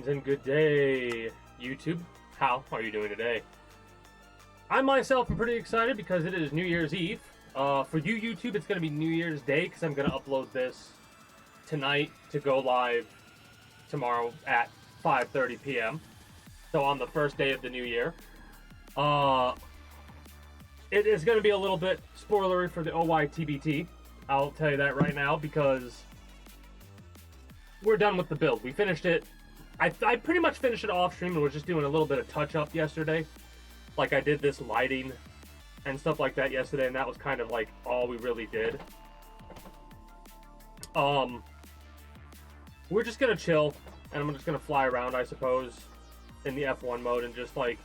Greetings and good day, YouTube. How are you doing today? I myself am pretty excited because it is New Year's Eve. For you, YouTube, it's going to be New Year's Day because I'm going to upload this tonight to go live tomorrow at 5:30 p.m. So on the first day of the new year. It is going to be a little bit spoilery for the OYTBT. I'll tell you that right now because we're done with the build. We finished it. I pretty much finished it off stream and was just doing a little bit of touch up yesterday. Like I did this lighting and stuff like that yesterday, and that was kind of like all we really did. We're just gonna chill, and I'm just gonna fly around, I suppose, in the F1 mode and just like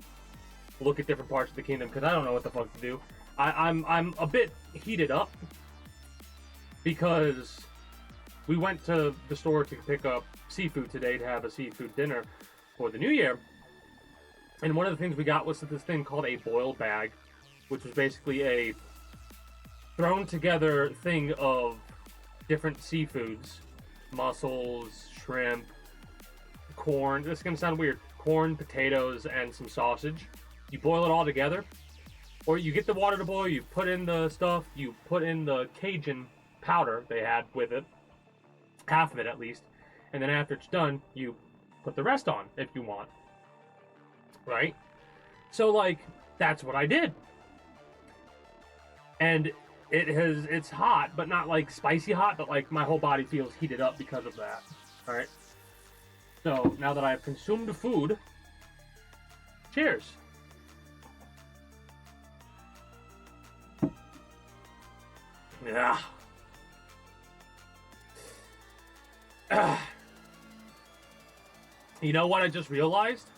look at different parts of the kingdom because I don't know what the fuck to do. I'm a bit heated up because we went to the store to pick up seafood today to have a seafood dinner for the new year. And one of the things we got was this thing called a boil bag, which was basically a thrown together thing of different seafoods. Mussels, shrimp, corn. This is going to sound weird. Corn, potatoes, and some sausage. You boil it all together. Or you get the water to boil, you put in the stuff, you put in the Cajun powder they had with it. Half of it at least. And then after it's done, you put the rest on if you want. Right? So like, that's what I did. And it's hot, but not like spicy hot, but like my whole body feels heated up because of that. Alright? So now that I've consumed food, cheers. Yeah. You know what I just realized?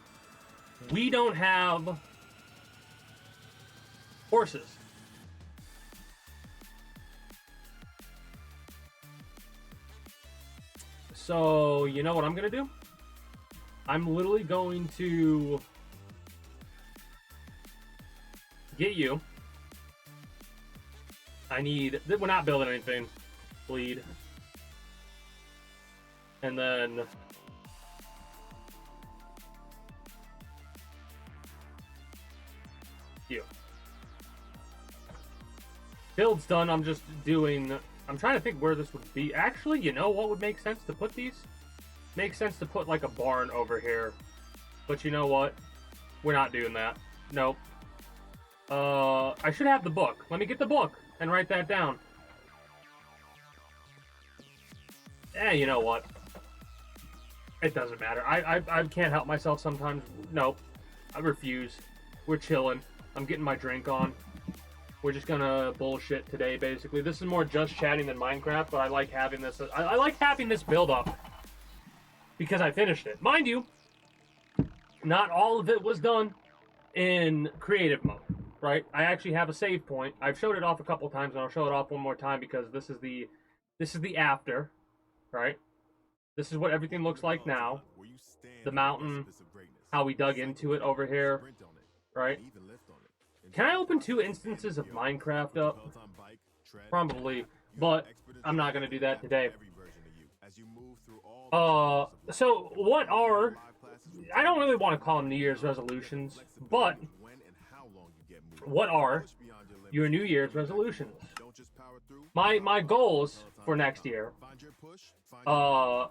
We don't have horses. So, you know what I'm gonna do? I'm literally going to get you. We're not building anything. Bleed. And then you. Build's done. I'm trying to think where this would be. Actually, you know what would make sense to put these? Makes sense to put like a barn over here. But you know what? We're not doing that. Nope. I should have the book. Let me get the book and write that down. You know what? It doesn't matter. I can't help myself sometimes. Nope. I refuse. We're chilling. I'm getting my drink on. We're just gonna bullshit today, basically. This is more just chatting than Minecraft, but I like having this. I like having this build up because I finished it. Mind you, not all of it was done in creative mode, right? I actually have a save point. I've showed it off a couple times, and I'll show it off one more time because this is the after, right? This is what everything looks like now. The mountain, how we dug into it over here, right? Can I open 2 instances of Minecraft up? Probably, but I'm not going to do that today. So what are... I don't really want to call them New Year's resolutions, but what are your New Year's resolutions? My goals for next year,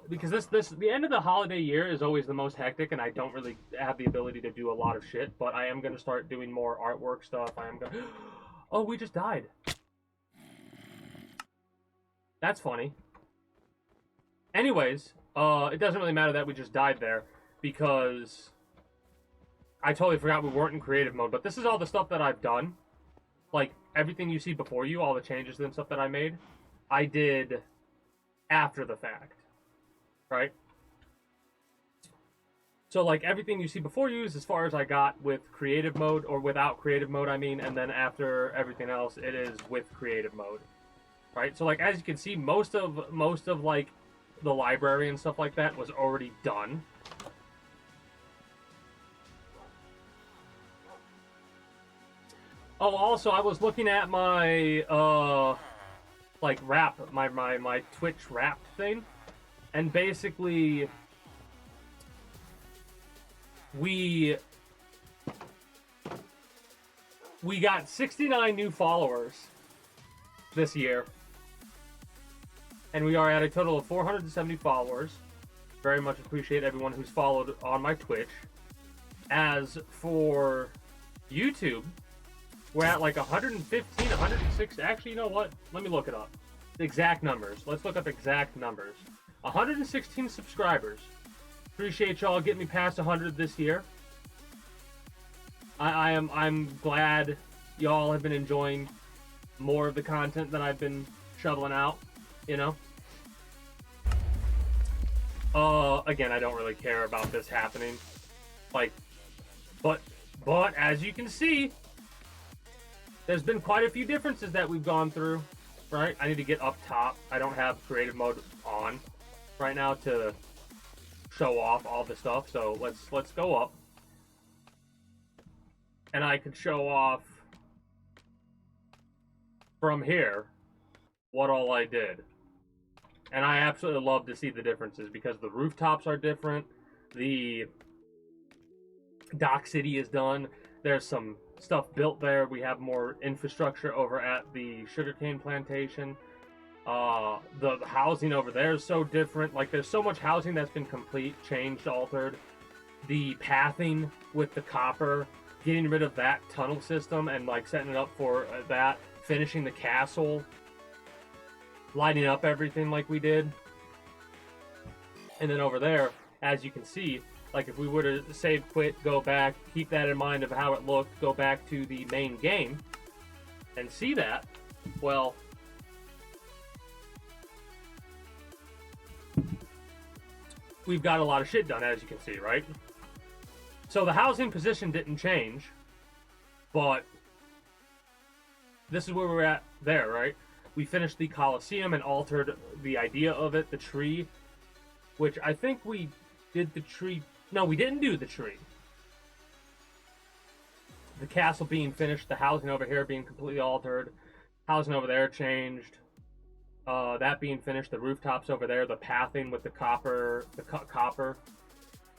because the end of the holiday year is always the most hectic, and I don't really have the ability to do a lot of shit, but I am going to start doing more artwork stuff. Oh, we just died. That's funny. Anyways, it doesn't really matter that we just died there, because I totally forgot we weren't in creative mode, but this is all the stuff that I've done. Like, everything you see before you, all the changes and stuff that I made, I did after the fact, right? So, like, everything you see before you is as far as I got with creative mode, or without creative mode, I mean, and then after everything else, it is with creative mode, right? So, like, as you can see, most of like, the library and stuff like that was already done. Oh, also, I was looking at my, like, rap, my Twitch rap thing, and basically, we got 69 new followers this year, and we are at a total of 470 followers. Very much appreciate everyone who's followed on my Twitch. As for YouTube, we're at like 115, 106. Actually, you know what? Let me look it up. The exact numbers. Let's look up exact numbers. 116 subscribers. Appreciate y'all getting me past 100 this year. I'm glad y'all have been enjoying more of the content that I've been shoveling out, you know. Again, I don't really care about this happening. Like, but as you can see, there's been quite a few differences that we've gone through, right? I need to get up top. I don't have creative mode on right now to show off all the stuff, so let's go up. And I could show off from here what all I did. And I absolutely love to see the differences because the rooftops are different. The Dock City is done. There's some stuff built there. We have more infrastructure over at the sugarcane plantation. The housing over there is so different. Like, there's so much housing that's been complete, changed, altered. The pathing with the copper, getting rid of that tunnel system and like setting it up for that, finishing the castle, lighting up everything like we did. And then over there, as you can see, like if we were to save, quit, go back, keep that in mind of how it looked, go back to the main game and see that, well, we've got a lot of shit done, as you can see, right? So the housing position didn't change, but this is where we're at there, right? We finished the Colosseum and altered the idea of it, the tree, which I think we did the tree. No, we didn't do the tree. The castle being finished, the housing over here being completely altered, housing over there changed. That being finished, the rooftops over there, the pathing with the copper, copper,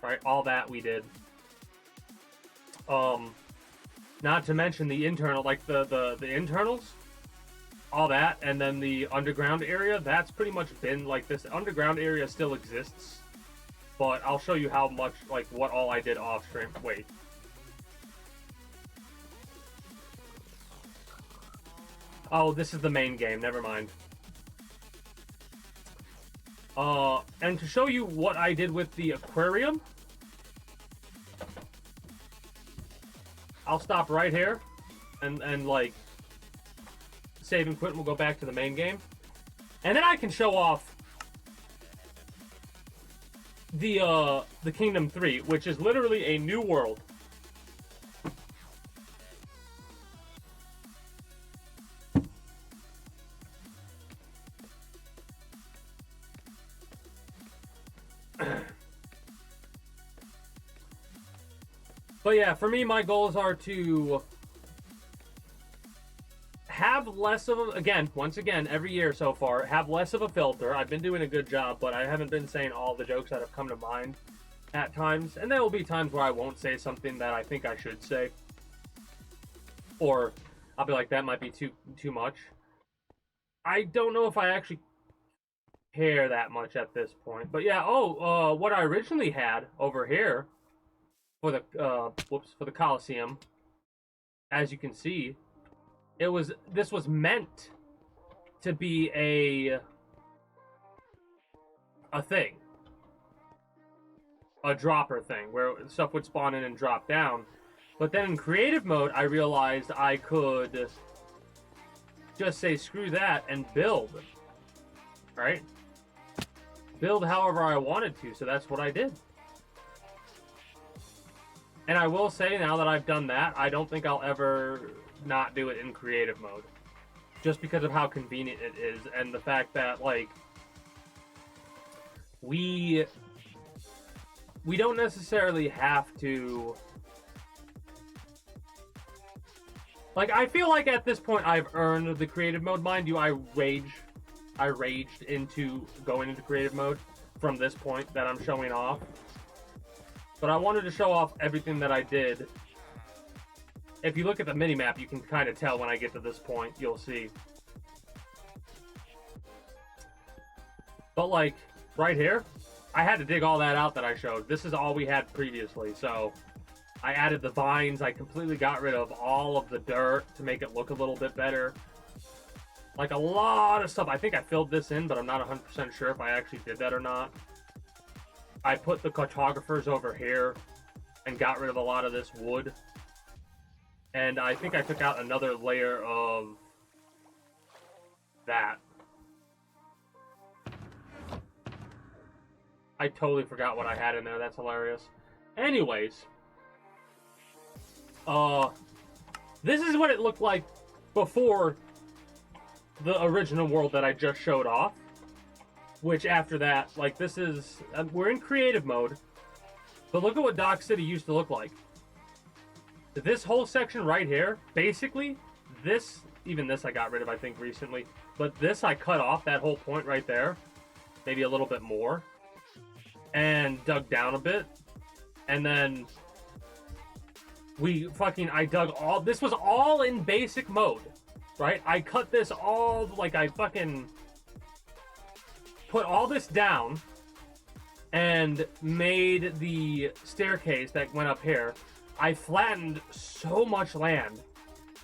right? All that we did. Not to mention the internal, like the internals, all that, and then the underground area. That's pretty much been like this. Underground area still exists, but I'll show you how much, like what all I did off stream. Wait. Oh, this is the main game. Never mind. And to show you what I did with the aquarium, I'll stop right here and like save and quit, and we'll go back to the main game. And then I can show off the Kingdom 3, which is literally a new world. But yeah, for me, my goals are to have less of a, again, once again, every year so far, have less of a filter. I've been doing a good job, but I haven't been saying all the jokes that have come to mind at times. And there will be times where I won't say something that I think I should say. Or I'll be like, that might be too much. I don't know if I actually care that much at this point. But yeah, what I originally had over here for the for the Colosseum, as you can see, this was meant to be a thing, a dropper thing where stuff would spawn in and drop down. But then in creative mode, I realized I could just say screw that and build, right? Build however I wanted to, so that's what I did. And I will say, now that I've done that, I don't think I'll ever not do it in creative mode. Just because of how convenient it is, and the fact that, like, we don't necessarily have to... Like, I feel like at this point I've earned the creative mode. Mind you, I raged into going into creative mode from this point that I'm showing off. But I wanted to show off everything that I did. If you look at the mini-map, you can kind of tell when I get to this point, you'll see. But like, right here, I had to dig all that out that I showed. This is all we had previously, so I added the vines. I completely got rid of all of the dirt to make it look a little bit better. Like a lot of stuff. I think I filled this in, but I'm not 100% sure if I actually did that or not. I put the cartographers over here and got rid of a lot of this wood. And I think I took out another layer of that. I totally forgot what I had in there. That's hilarious. Anyways. This is what it looked like before the original world that I just showed off. Which after that, like this is... we're in creative mode. But look at what Dock City used to look like. This whole section right here, basically, this... even this I got rid of, I think, recently. But this I cut off, that whole point right there. Maybe a little bit more. And dug down a bit. And then... I dug all... this was all in basic mode. Right? I cut this all... like, I fucking... put all this down and made the staircase that went up here. I flattened so much land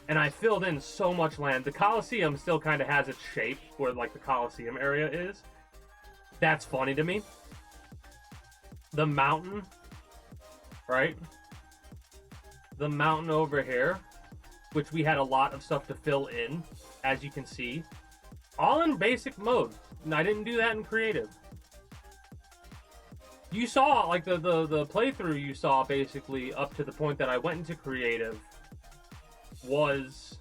and I filled in so much land. The Coliseum still kind of has its shape where like the Coliseum area is. That's funny to me. The mountain, right? The mountain over here, which we had a lot of stuff to fill in, as you can see. All in basic mode. And I didn't do that in creative. You saw, like, the playthrough you saw, basically, up to the point that I went into creative, was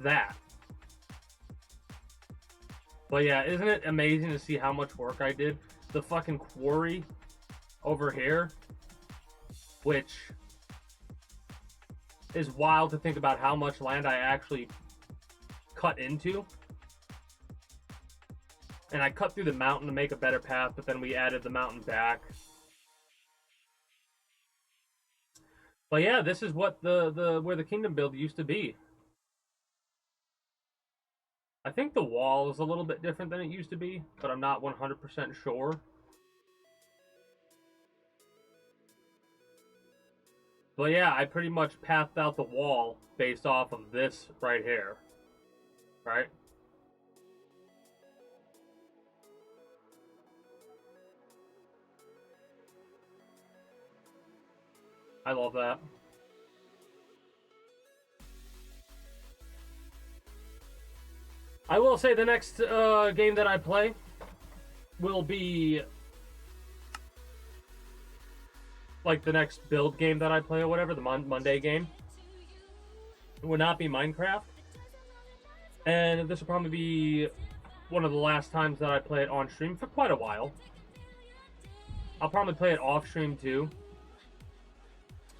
that. But yeah, isn't it amazing to see how much work I did? The fucking quarry over here, which is wild to think about how much land I actually cut into. And I cut through the mountain to make a better path, but then we added the mountain back. But yeah, this is what where the kingdom build used to be. I think the wall is a little bit different than it used to be, but I'm not 100% sure. But yeah, I pretty much pathed out the wall based off of this right here. Right? I love that. I will say the next game that I play will be like the next build game that I play or whatever, the Monday game. It would not be Minecraft. And this will probably be one of the last times that I play it on stream for quite a while. I'll probably play it off stream too.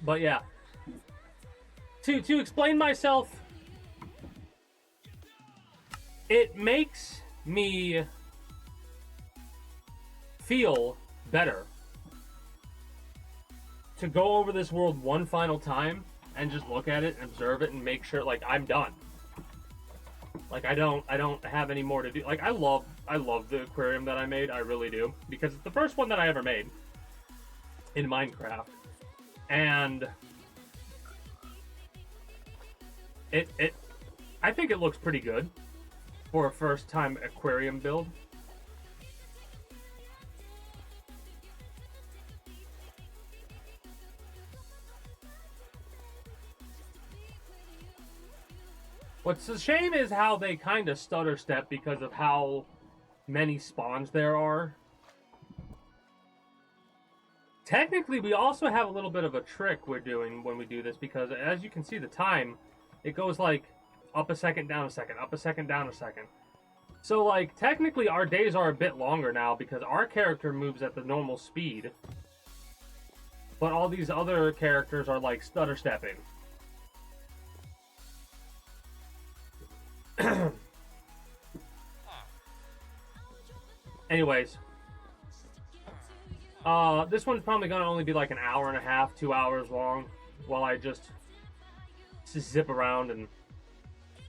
But yeah, to explain myself, it makes me feel better to go over this world one final time and just look at it and observe it and make sure like I'm done. Like I don't have any more to do. Like I love the aquarium that I made, I really do, because it's the first one that I ever made in Minecraft. And I think it looks pretty good for a first time aquarium build. What's a shame is how they kind of stutter step because of how many spawns there are. Technically, we also have a little bit of a trick we're doing when we do this, because as you can see, the time, it goes like up a second, down a second, up a second, down a second. So like technically our days are a bit longer now because our character moves at the normal speed, but all these other characters are like stutter stepping. Anyways, This one's probably gonna only be like an hour and a half, 2 hours long, while I just zip around and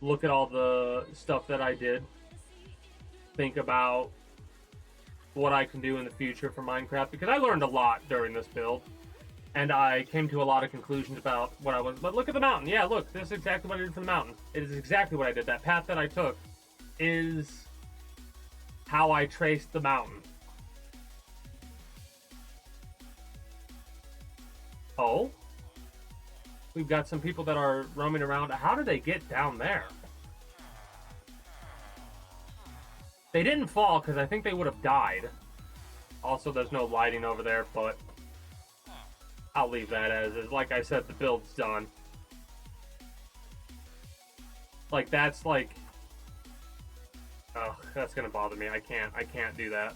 look at all the stuff that I did. Think about what I can do in the future for Minecraft, because I learned a lot during this build, and I came to a lot of conclusions about what I was. But look at the mountain. Yeah, look, this is exactly what I did for the mountain. It is exactly what I did. That path that I took is how I traced the mountain. Oh, we've got some people that are roaming around. How did they get down there? They didn't fall because I think they would have died. Also, there's no lighting over there, but I'll leave that as is. Like I said, the build's done. Like, that's like... Oh, that's gonna bother me. I can't do that.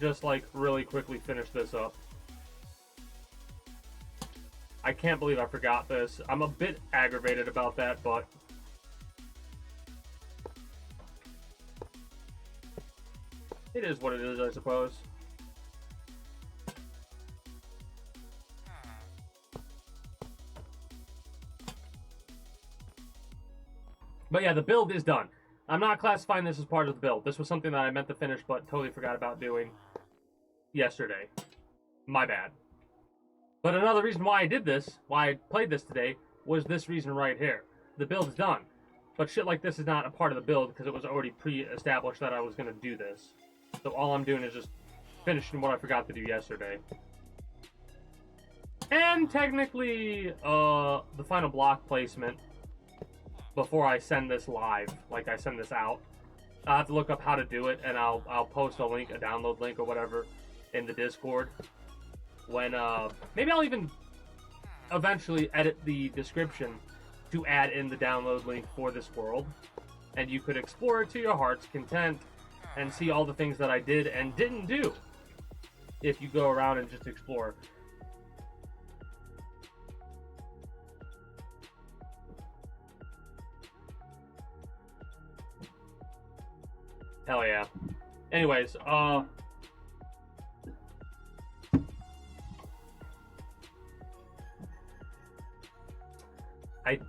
Just, like, really quickly finish this up. I can't believe I forgot this. I'm a bit aggravated about that, but... it is what it is, I suppose. But yeah, the build is done. I'm not classifying this as part of the build. This was something that I meant to finish, but totally forgot about doing yesterday. My bad. But another reason why I did this, why I played this today, was this reason right here. The build is done. But shit like this is not a part of the build because it was already pre-established that I was going to do this. So all I'm doing is just finishing what I forgot to do yesterday. And technically, the final block placement before I send this live, like I send this out. I'll have to look up how to do it, and I'll post a link, a download link or whatever, in the Discord. When, maybe I'll even eventually edit the description to add in the download link for this world. And you could explore it to your heart's content and see all the things that I did and didn't do if you go around and just explore. Hell yeah. Anyways, I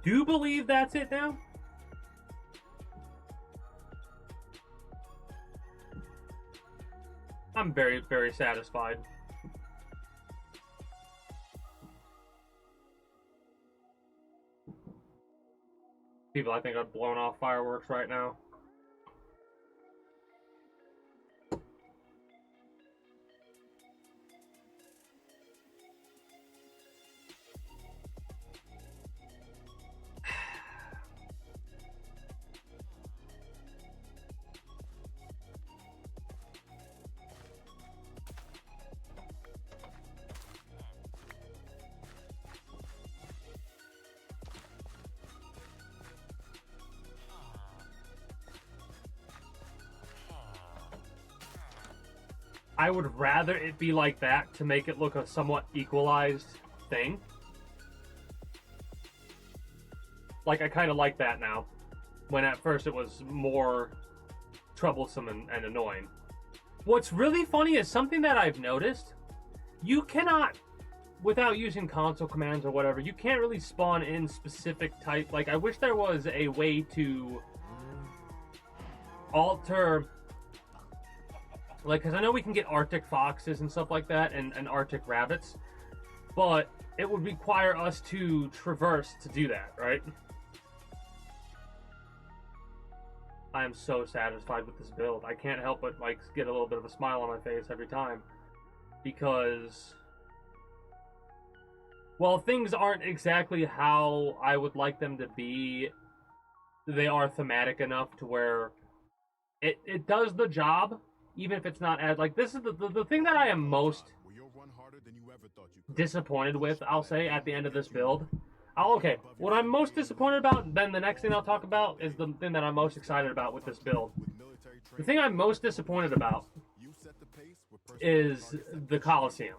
do believe that's it now. I'm very, very satisfied. People, I think, are blowing off fireworks right now. I would rather it be like that to make it look a somewhat equalized thing. Like, I kind of like that now. When at first it was more troublesome and annoying. What's really funny is something that I've noticed. You cannot, without using console commands or whatever, you can't really spawn in specific type. Like, I wish there was a way to alter... Like, because I know we can get Arctic foxes and stuff like that, and Arctic rabbits, but it would require us to traverse to do that, right? I am so satisfied with this build. I can't help but, like, get a little bit of a smile on my face every time. Because, while things aren't exactly how I would like them to be, they are thematic enough to where it does the job. Even if it's not as, like, this is the thing that I am most disappointed with, I'll say, at the end of this build. Okay, what I'm most disappointed about, then the next thing I'll talk about is the thing that I'm most excited about with this build. The thing I'm most disappointed about is the Colosseum.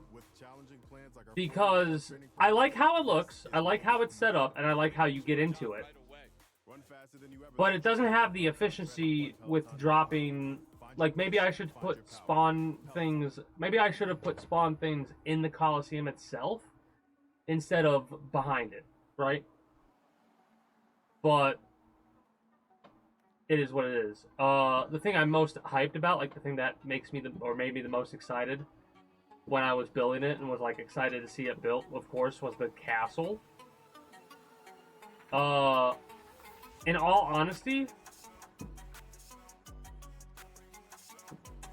Because I like how it looks, I like how it's set up, and I like how you get into it. But it doesn't have the efficiency with dropping Like, maybe I should put spawn things... Maybe I should have put spawn things in the Colosseum itself instead of behind it, right? But it is what it is. The thing I'm most hyped about, like the thing that makes me made me the most excited when I was building it and was like excited to see it built, of course, was the castle. In all honesty,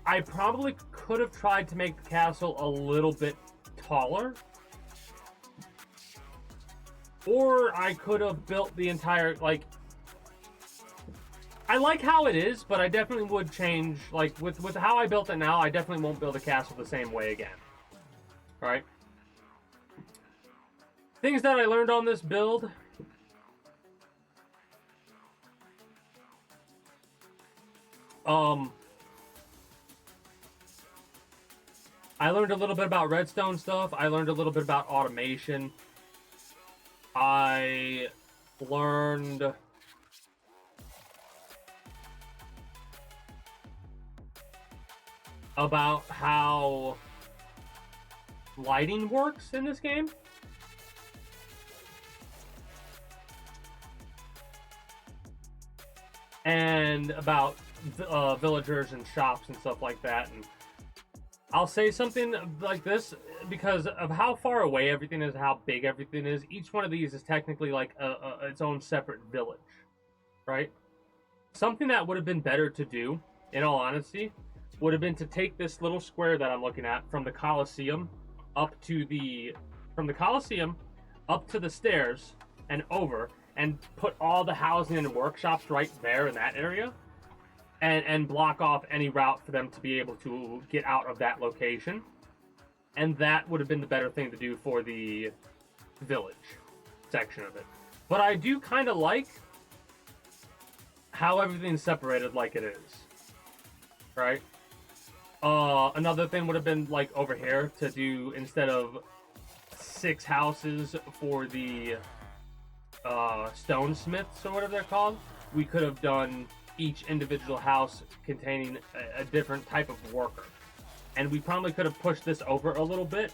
I probably could have tried to make the castle a little bit taller. Or I could have built the entire, like... I like how it is, but I definitely would change, like, with how I built it now, I definitely won't build a castle the same way again. Alright? Things that I learned on this build... I learned a little bit about redstone stuff. I learned a little bit about automation. I learned about how lighting works in this game. And about villagers and shops and stuff like that. And I'll say something like this because of how far away everything is, how big everything is. Each one of these is technically like its own separate village, right? Something that would have been better to do, in all honesty, would have been to take this little square that I'm looking at from the Colosseum up to the stairs and over, and put all the housing and workshops right there in that area. And block off any route for them to be able to get out of that location. And that would have been the better thing to do for the village section of it. But I do kind of like how everything's separated like it is. Right? Another thing would have been like over here to do, instead of 6 houses for the stonesmiths or whatever they're called, we could have done each individual house containing a different type of worker. And we probably could have pushed this over a little bit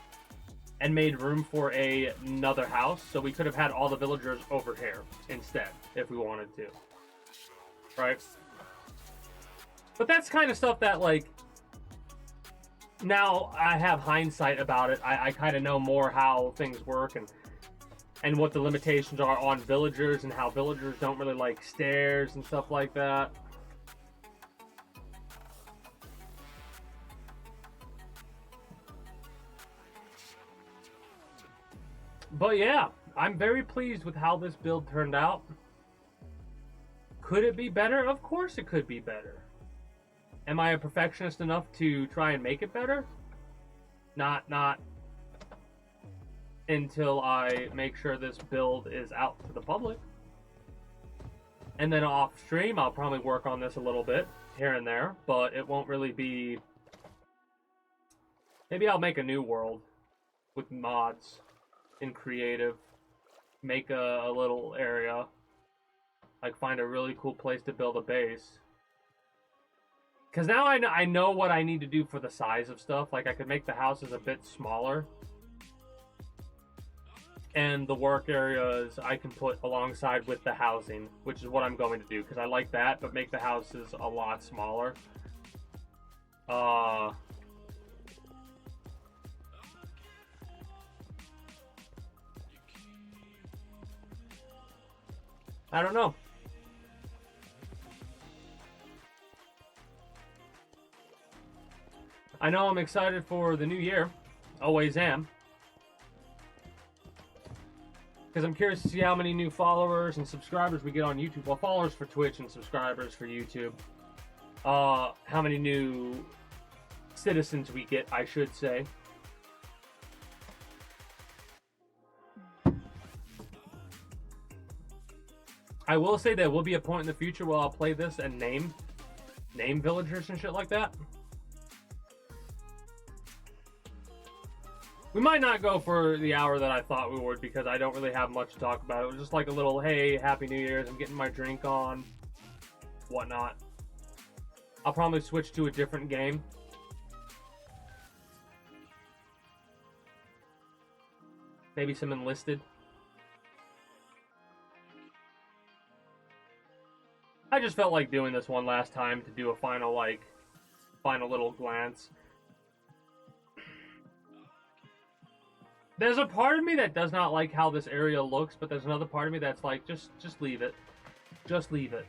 and made room for another house, so we could have had all the villagers over here instead, if we wanted to. Right? But that's kind of stuff that, like, now I have hindsight about it. I kind of know more how things work and what the limitations are on villagers and how villagers don't really like stairs and stuff like that. But yeah, I'm very pleased with how this build turned out. Could it be better? Of course it could be better. Am I a perfectionist enough to try and make it better? Not until I make sure this build is out to the public. And then off stream, I'll probably work on this a little bit here and there, but it won't really be... Maybe I'll make a new world with mods in creative, make a little area, like find a really cool place to build a base. Because now I know what I need to do for the size of stuff. Like, I could make the houses a bit smaller. And the work areas I can put alongside with the housing, which is what I'm going to do, because I like that, but make the houses a lot smaller. I don't know. I know I'm excited for the new year. Always am. Because I'm curious to see how many new followers and subscribers we get on YouTube. Well, followers for Twitch and subscribers for YouTube. How many new citizens we get, I should say. I will say there will be a point in the future where I'll play this and name villagers and shit like that. We might not go for the hour that I thought we would, because I don't really have much to talk about. It was just like a little, hey, Happy New Year's, I'm getting my drink on, whatnot. I'll probably switch to a different game. Maybe some enlisted. I just felt like doing this one last time to do a final little glance. There's a part of me that does not like how this area looks, but there's another part of me that's like, just leave it. Just leave it.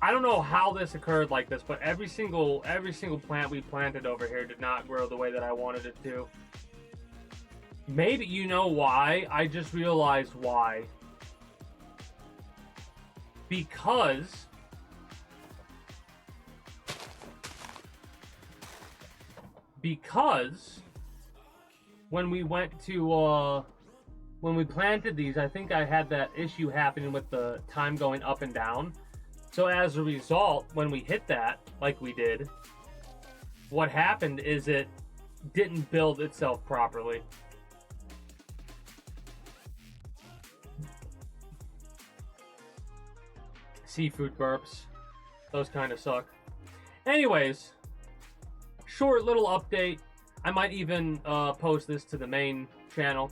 I don't know how this occurred like this, but every single plant we planted over here did not grow the way that I wanted it to. Maybe you know why? I just realized why. Because when we went to when we planted these, I think I had that issue happening with the time going up and down. So as a result, when we hit that, like we did, what happened is it didn't build itself properly. Seafood burps. Those kind of suck. Anyways, short little update. I might even post this to the main channel.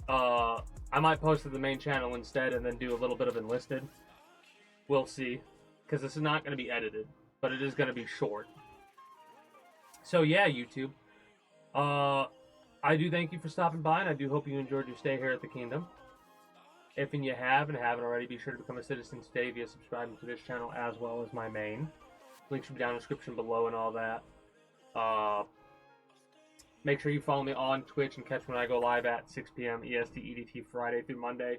I might post to the main channel instead and then do a little bit of enlisted. We'll see. Because this is not going to be edited. But it is going to be short. So yeah, YouTube. I do thank you for stopping by, and I do hope you enjoyed your stay here at the Kingdom. If you have and haven't already, be sure to become a citizen today via subscribing to this channel as well as my main. Links should be down in the description below and all that. Make sure you follow me on Twitch and catch when I go live at 6 p.m. EST EDT Friday through Monday.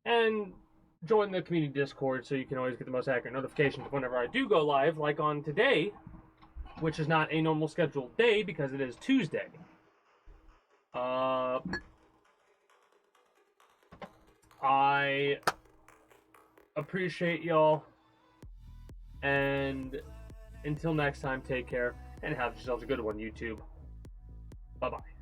And join the community Discord so you can always get the most accurate notifications whenever I do go live, like on today, which is not a normal scheduled day because it is Tuesday. I appreciate y'all, and until next time, take care and have yourselves a good one, YouTube. Bye-bye.